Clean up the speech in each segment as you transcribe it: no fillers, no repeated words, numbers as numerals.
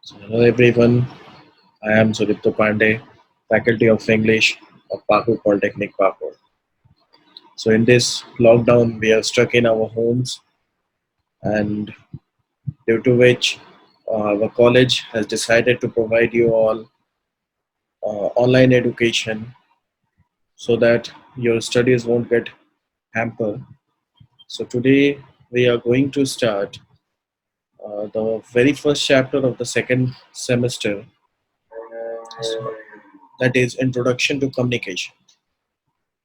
So, hello everyone, I am Sudipto Pandey, Faculty of English of Pakur Polytechnic, Pakur. So, in this lockdown, we are stuck in our homes, and due to which our college has decided to provide you all online education so that your studies won't get hampered. So, today we are going to start the very first chapter of the second semester, that is Introduction to Communication.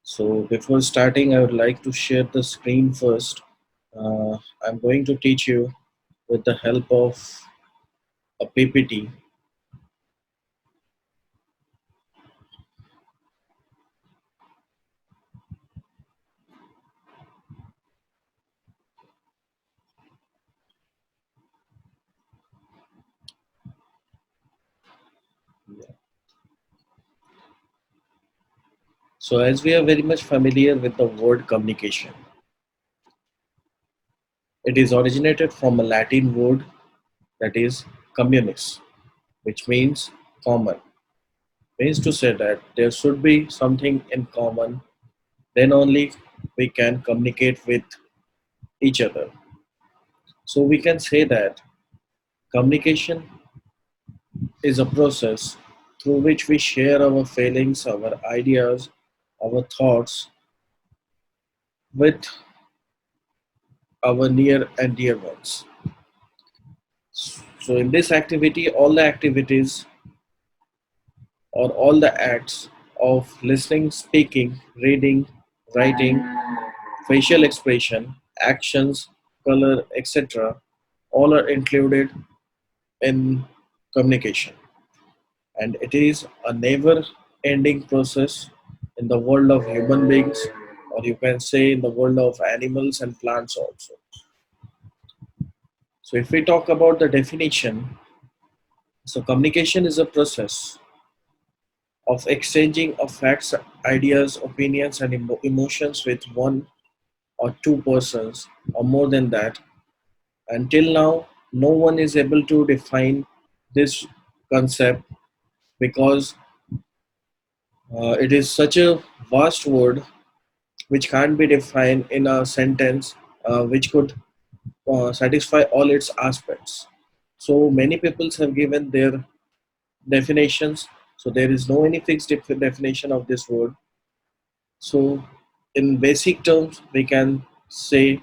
So before starting, I would like to share the screen first. I'm going to teach you with the help of a PPT. So as we are very much familiar with the word communication, it is originated from a Latin word that is communis, which means common. Means to say that there should be something in common, then only we can communicate with each other. So we can say that communication is a process through which we share our feelings, our ideas, our thoughts with our near and dear ones. So, in this activity, all the activities or all the acts of listening, speaking, reading, writing, facial expression, actions, color, etc., all are included in communication. And it is a never ending process in the world of human beings, or you can say in the world of animals and plants also. So if we talk about the definition, so communication is a process of exchanging of facts, ideas, opinions, and emotions with one or two persons or more than that. Until now, no one is able to define this concept because it is such a vast word which can't be defined in a sentence which could satisfy all its aspects. So many peoples have given their definitions. So there is no any fixed definition of this word. So in basic terms, we can say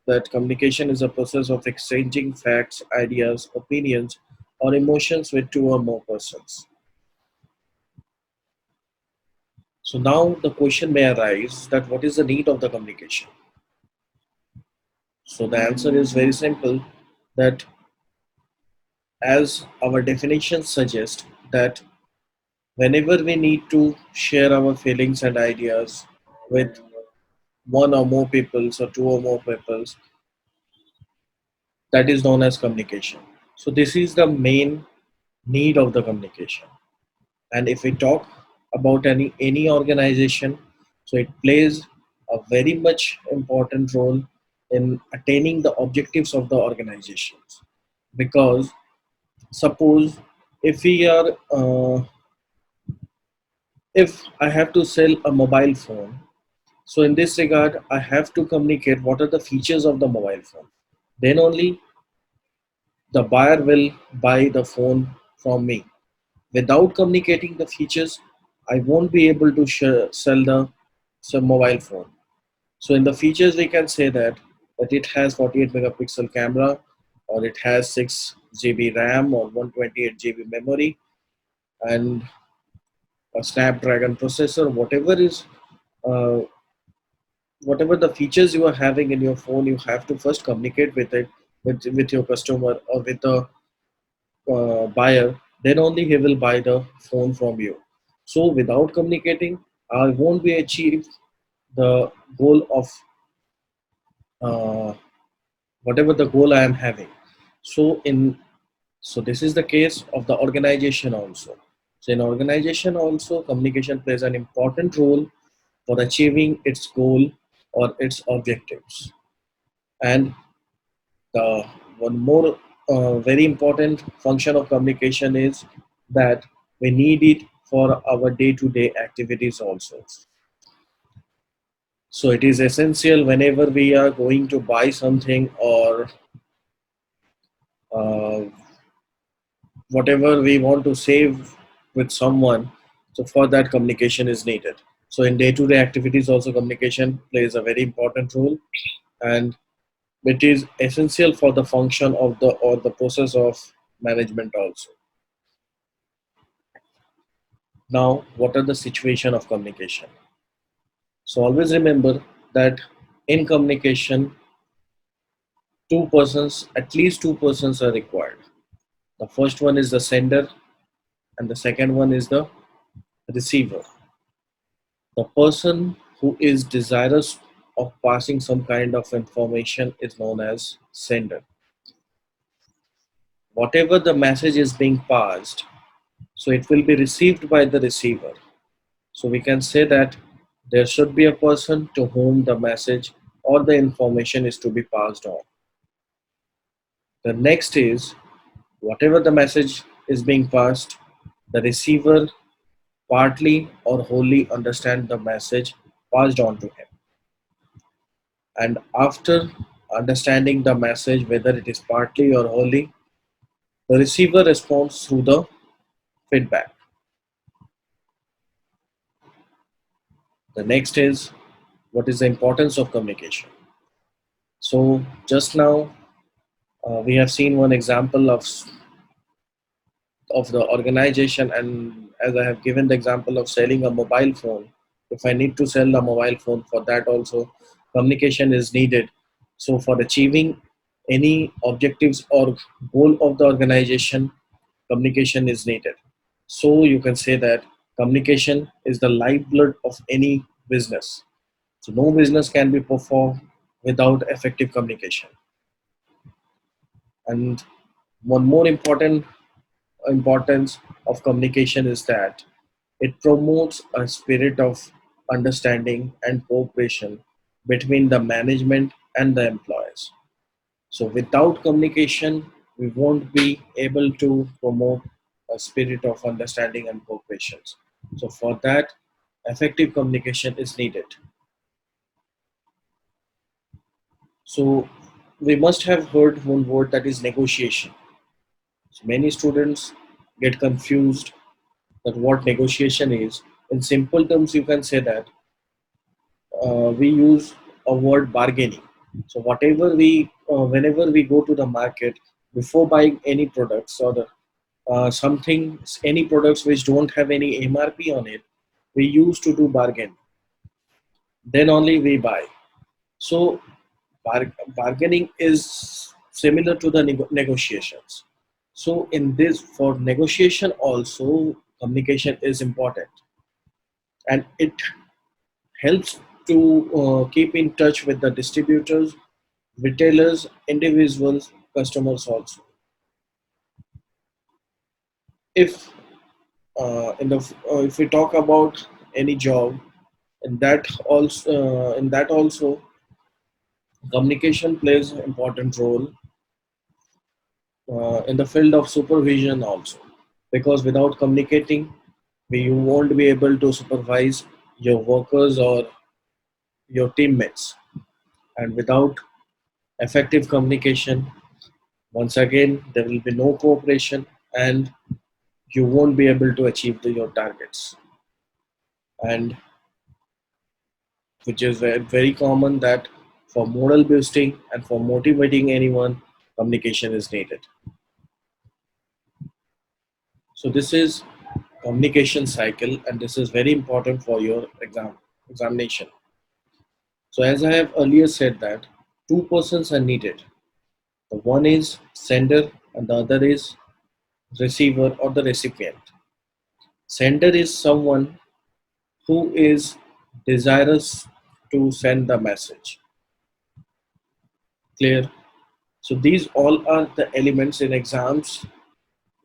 that communication is a process of exchanging facts, ideas, opinions, or emotions with two or more persons. So now the question may arise that what is the need of the communication? So the answer is very simple, that as our definition suggests, that whenever we need to share our feelings and ideas with one or more peoples or two or more peoples, that is known as communication. So this is the main need of the communication. And if we talk about any organization, so it plays a very much important role in attaining the objectives of the organizations. Because suppose if we are if I have to sell a mobile phone, so in this regard, I have to communicate what are the features of the mobile phone. Then only the buyer will buy the phone from me. Without communicating the features, I won't be able to sell the some mobile phone. So in the features, we can say that it has 48 megapixel camera, or it has 6 GB RAM or 128 GB memory, and a Snapdragon processor. Uh, whatever the features you are having in your phone, you have to first communicate with it with your customer or with the buyer. Then only he will buy the phone from you. So without communicating, I won't be achieve the goal of uh, whatever the goal I am having. So in so this is the case of the organization also. So in organization also, communication plays an important role for achieving its goal or its objectives. And the one more very important function of communication is that we need it for our day-to-day activities also. So it is essential whenever we are going to buy something or uh, whatever we want to save with someone. So for that, communication is needed. So in day-to-day activities also, communication plays a very important role, and it is essential for the function of the process of management also. Now, what are the situation of communication? So always remember that in communication, at least two persons are required. The first one is the sender, and the second one is the receiver. The person who is desirous of passing some kind of information is known as sender. Whatever the message is being passed, so it will be received by the receiver. So we can say that there should be a person to whom the message or the information is to be passed on. The next is whatever the message is being passed, the receiver partly or wholly understand the message passed on to him. And after understanding the message, whether it is partly or wholly, the receiver responds through the feedback. The next is what is the importance of communication. So just now we have seen one example of the organization, and as I have given the example of selling a mobile phone, if I need to sell a mobile phone, for that also communication is needed. So for achieving any objectives or goal of the organization, communication is needed. So you can say that communication is the lifeblood of any business. So no business can be performed without effective communication. And one more important importance of communication is that it promotes a spirit of understanding and cooperation between the management and the employees. So without communication, we won't be able to promote a spirit of understanding and cooperation. So for that, effective communication is needed. So we must have heard one word, that is negotiation. So many students get confused that what negotiation is. In simple terms, you can say that we use a word bargaining. So whenever we go to the market before buying any products or any products which don't have any MRP on it, we used to do bargain. Then only we buy. So bargaining is similar to the negotiations. So in this, for negotiation also, communication is important, and it helps to keep in touch with the distributors, retailers, individuals, customers also. If if we talk about any job, in that also communication plays an important role in the field of supervision also, because without communicating, you won't be able to supervise your workers or your teammates, and without effective communication, once again, there will be no cooperation, and you won't be able to achieve your targets. And which is very common that for moral boosting and for motivating anyone, communication is needed. So this is communication cycle, and this is very important for your examination. So as I have earlier said that two persons are needed. The one is sender and the other is receiver or the recipient. Sender is someone who is desirous to send the message. Clear? So these all are the elements in exams.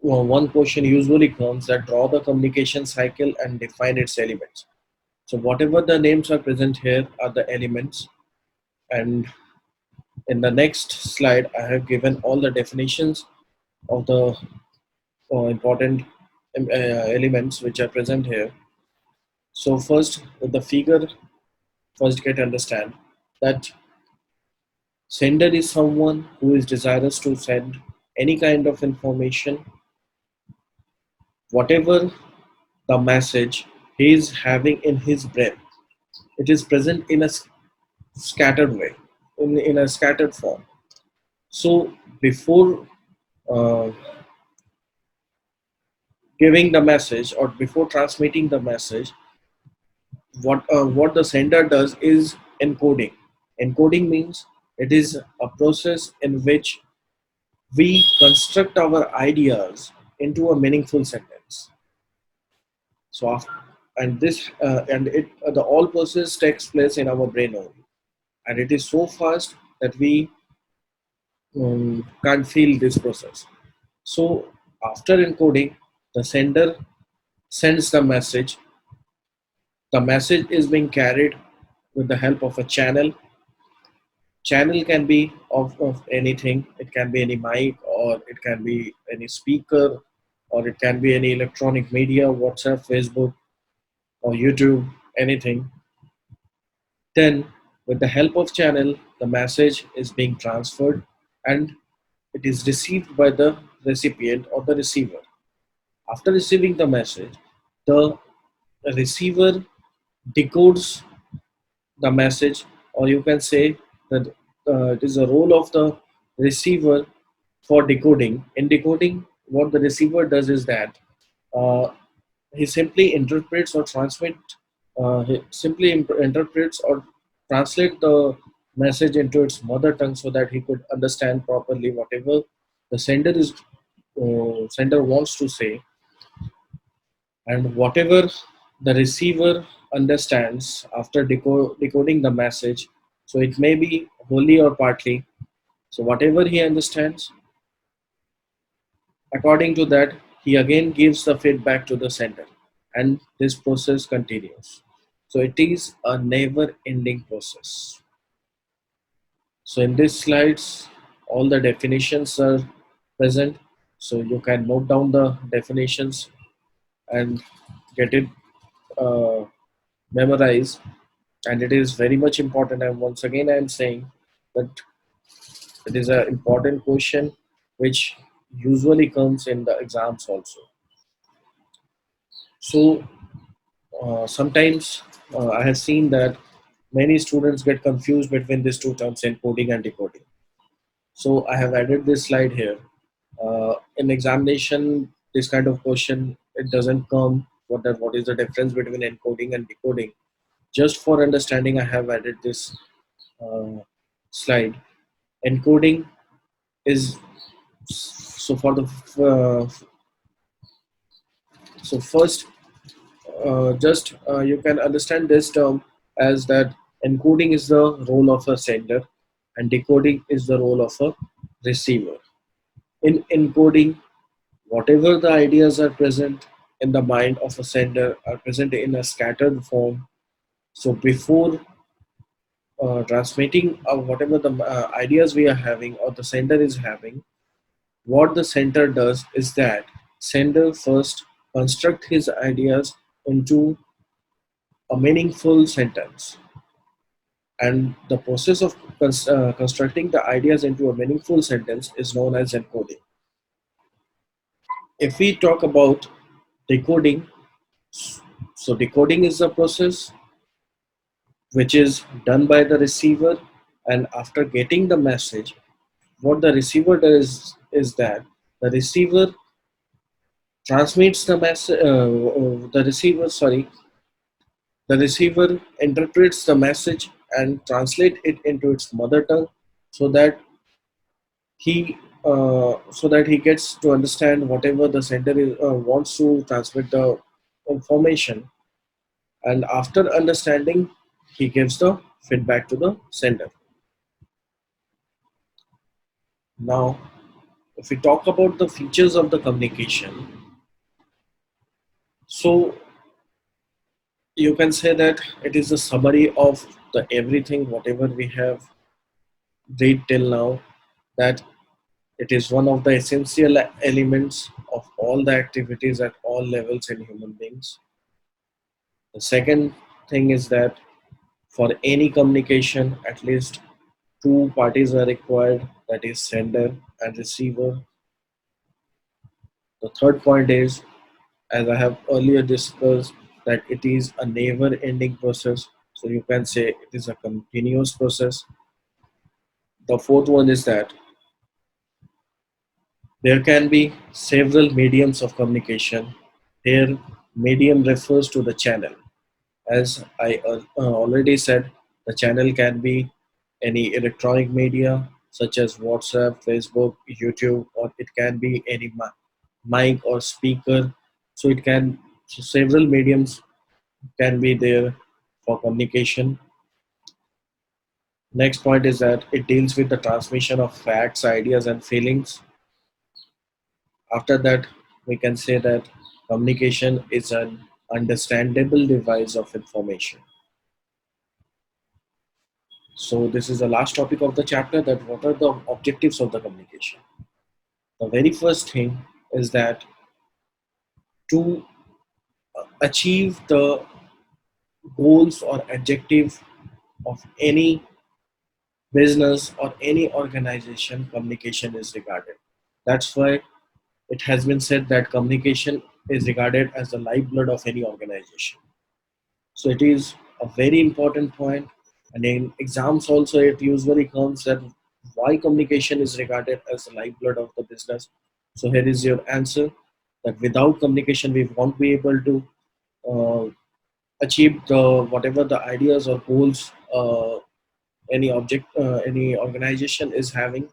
One question usually comes that draw the communication cycle and define its elements. So whatever the names are present here are the elements, and In the next slide, I have given all the definitions of the important elements which are present here. So first, with the figure, first get understand that sender is someone who is desirous to send any kind of information, whatever the message he is having in his brain. It is present in a scattered way, in a scattered form. So before uh, giving the message or before transmitting the message, what the sender does is encoding. Encoding means it is a process in which we construct our ideas into a meaningful sentence. So after, and this and it the all process takes place in our brain only, and it is so fast that we can't feel this process. So after encoding, the sender sends the message. The message is being carried with the help of a channel. Channel can be of anything. It can be any mic, or it can be any speaker, or it can be any electronic media, WhatsApp, Facebook, or YouTube, anything. Then, with the help of channel, the message is being transferred and it is received by the recipient or the receiver. After receiving the message, the receiver decodes the message, or you can say that it is a role of the receiver for decoding. In decoding, what the receiver does is that uh, he simply interprets or transmit, he simply interprets or translate the message into its mother tongue so that he could understand properly whatever the sender wants to say, and whatever the receiver understands after decoding the message, so it may be wholly or partly, so whatever he understands, according to that he again gives the feedback to the sender, and this process continues. So it is a never ending process. So in these slides all the definitions are present, so you can note down the definitions and get it uh, memorized, and it is very much important. And once again I am saying that it is an important question which usually comes in the exams also. So sometimes I have seen that many students get confused between these two terms, encoding and decoding. So I have added this slide here. In examination, this kind of question it doesn't come. What is the difference between encoding and decoding? Just for understanding, I have added this uh, slide. Encoding is so for the so first just you can understand this term as that encoding is the role of a sender and decoding is the role of a receiver. In encoding, whatever the ideas are present in the mind of a sender are present in a scattered form. So before transmitting whatever the ideas we are having or the sender is having, what the sender does is that sender first construct his ideas into a meaningful sentence, and the process of constructing the ideas into a meaningful sentence is known as encoding. If we talk about decoding, so decoding is the process which is done by the receiver, and after getting the message, what the receiver does is that the receiver transmits the message. The receiver interprets the message and translate it into its mother tongue, so that he gets to understand whatever the sender wants to transmit the information, and after understanding, he gives the feedback to the sender. Now, if we talk about the features of the communication, so you can say that it is a summary of the everything whatever we have read till now, that it is one of the essential elements of all the activities at all levels in human beings. The second thing is that for any communication, at least two parties are required, that is sender and receiver. The third point is, as I have earlier discussed, that it is a never ending process. So you can say it is a continuous process. The fourth one is that there can be several mediums of communication. Here, medium refers to the channel. As I already said, the channel can be any electronic media such as WhatsApp, Facebook, YouTube, or it can be any mic or speaker. So several mediums can be there for communication. Next point is that it deals with the transmission of facts, ideas, and feelings. After that, we can say that communication is an understandable device of information. So this is the last topic of the chapter, that what are the objectives of the communication. The very first thing is that to achieve the goals or objective of any business or any organization, communication is regarded. That's why it has been said that communication is regarded as the lifeblood of any organization. So it is a very important point. And in exams also, it usually comes that why communication is regarded as the lifeblood of the business. So here is your answer, that without communication, we won't be able to uh, achieve the whatever the ideas or goals any organization is having.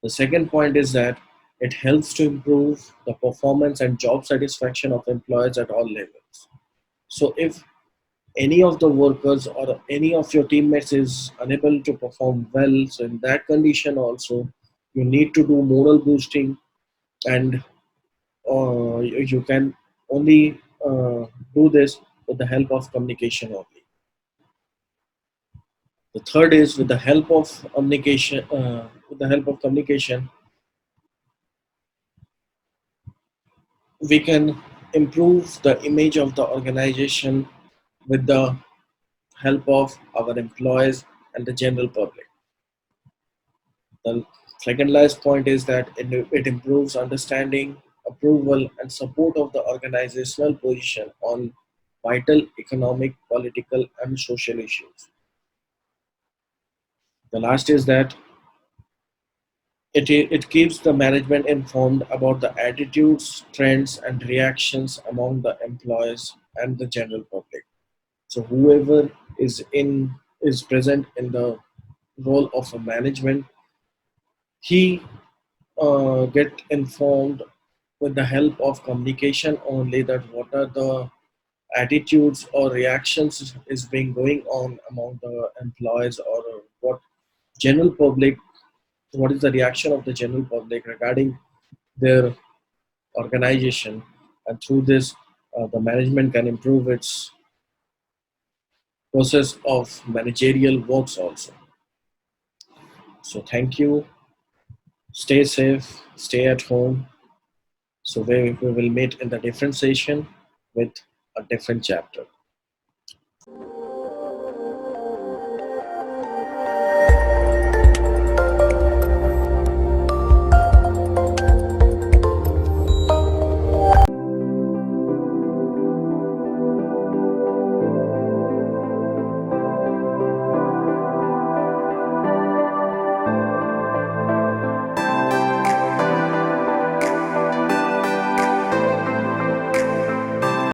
The second point is that it helps to improve the performance and job satisfaction of employees at all levels. So if any of the workers or any of your teammates is unable to perform well, so in that condition also you need to do moral boosting, and you can only do this with the help of communication only. The third is with the help of communication. With the help of communication, we can improve the image of the organization with the help of our employees and the general public. The second last point is that it improves understanding, approval, and support of the organizational position on vital economic, political, and social issues. The last is that it keeps the management informed about the attitudes, trends, and reactions among the employees and the general public. So whoever is present in the role of a management, he get informed with the help of communication only, that what are the attitudes or reactions is being going on among the employees, or what general public, what is the reaction of the general public regarding their organization, and through this the management can improve its process of managerial works also. So thank you, stay safe, stay at home. So we will meet in the different session with a different chapter.